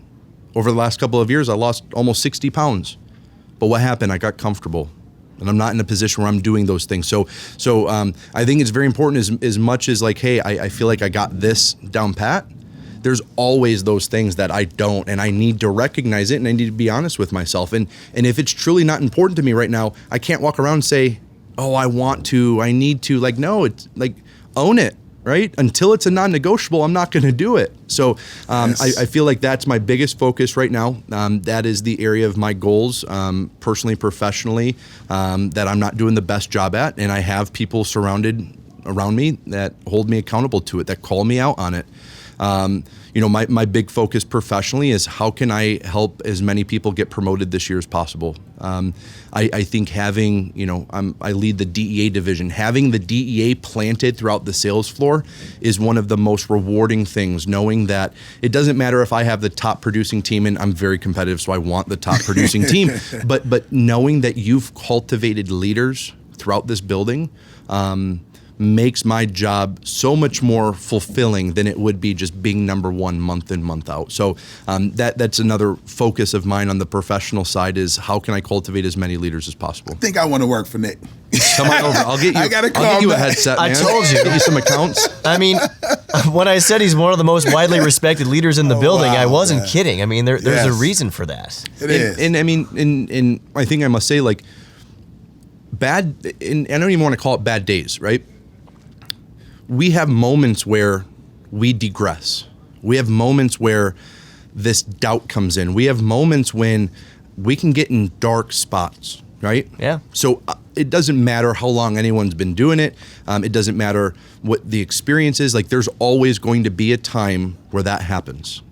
Over the last couple of years, I lost almost 60 pounds. But what happened? I got comfortable. And I'm not in a position where I'm doing those things. So I think it's very important as much as like, hey, I feel like I got this down pat. There's always those things that I don't, and I need to recognize it, and I need to be honest with myself. And if it's truly not important to me right now, I can't walk around and say, oh, I want to, I need to. Like, no, it's like, own it. Right? Until it's a non-negotiable, I'm not going to do it. So yes. I feel like that's my biggest focus right now. That is the area of my goals, personally, professionally, that I'm not doing the best job at. And I have people surrounded around me that hold me accountable to it, that call me out on it. My big focus professionally is how can I help as many people get promoted this year as possible. I think having, I lead the DEA division. Having the DEA planted throughout the sales floor is one of the most rewarding things, knowing that it doesn't matter if I have the top producing team, and I'm very competitive, so I want the top producing team, but knowing that you've cultivated leaders throughout this building, makes my job so much more fulfilling than it would be just being number one month in, month out. So that's another focus of mine on the professional side, is how can I cultivate as many leaders as possible. I think I want to work for Nick. Come on over. I'll get you. I gotta call I'll get you back. a headset, man. I told you. Get you some accounts. I mean, when I said he's one of the most widely respected leaders in the building, wow, I wasn't man. kidding. I mean, there's Yes. a reason for that. It is. And I mean, and I think I must say, like, and I don't even want to call it bad days, right? We have moments where we digress. We have moments where this doubt comes in. We have moments when we can get in dark spots, right? Yeah. So it doesn't matter how long anyone's been doing it. It doesn't matter what the experience is. Like, there's always going to be a time where that happens.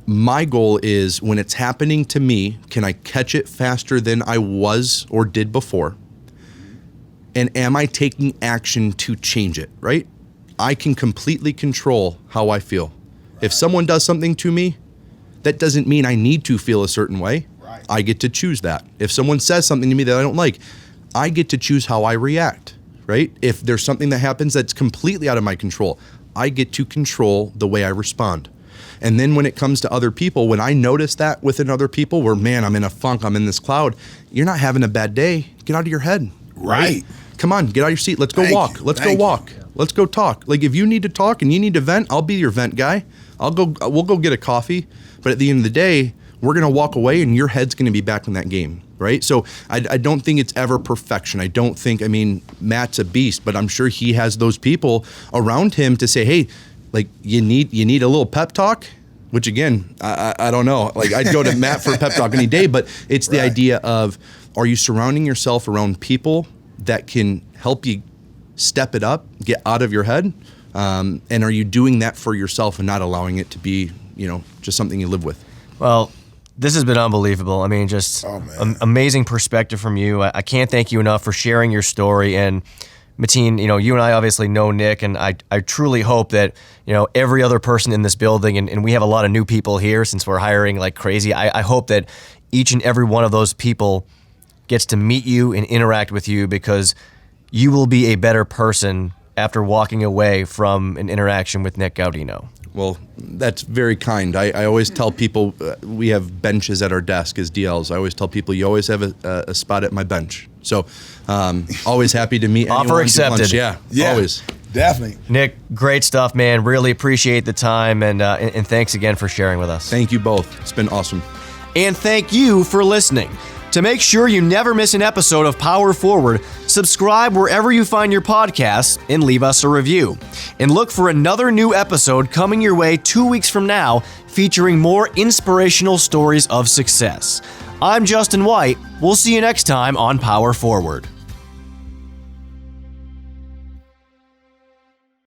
My goal is, when it's happening to me, can I catch it faster than I was or did before? And am I taking action to change it, right? I can completely control how I feel. Right. If someone does something to me, that doesn't mean I need to feel a certain way. Right. I get to choose that. If someone says something to me that I don't like, I get to choose how I react, right? If there's something that happens that's completely out of my control, I get to control the way I respond. And then when it comes to other people, when I notice that within other people where, man, I'm in a funk, I'm in this cloud, you're not having a bad day. Get out of your head. Right. Come on, get out of your seat. Let's go walk. Let's go walk. Let's go talk. Like, if you need to talk and you need to vent, I'll be your vent guy. We'll go get a coffee. But at the end of the day, we're going to walk away and your head's going to be back in that game, right? So I don't think it's ever perfection. I don't think, I mean, Matt's a beast, but I'm sure he has those people around him to say, hey, like, you need a little pep talk, which, again, I don't know. Like, I'd go to Matt for a pep talk any day, but it's the idea of, are you surrounding yourself around people that can help you step it up, get out of your head? And are you doing that for yourself and not allowing it to be, just something you live with? Well, this has been unbelievable. I mean, just amazing perspective from you. I can't thank you enough for sharing your story. And Mateen, you and I obviously know Nick, and I truly hope that, every other person in this building, and we have a lot of new people here since we're hiring like crazy. I hope that each and every one of those people gets to meet you and interact with you, because you will be a better person after walking away from an interaction with Nick Gaudino. Well, that's very kind. I always tell people we have benches at our desk as DLs. I always tell people you always have a spot at my bench. So always happy to meet anyone. Offer accepted. Yeah, always. Definitely. Nick, great stuff, man. Really appreciate the time, and thanks again for sharing with us. Thank you both. It's been awesome. And thank you for listening. To make sure you never miss an episode of Power Forward, subscribe wherever you find your podcasts and leave us a review. And look for another new episode coming your way 2 weeks from now, featuring more inspirational stories of success. I'm Justin White. We'll see you next time on Power Forward.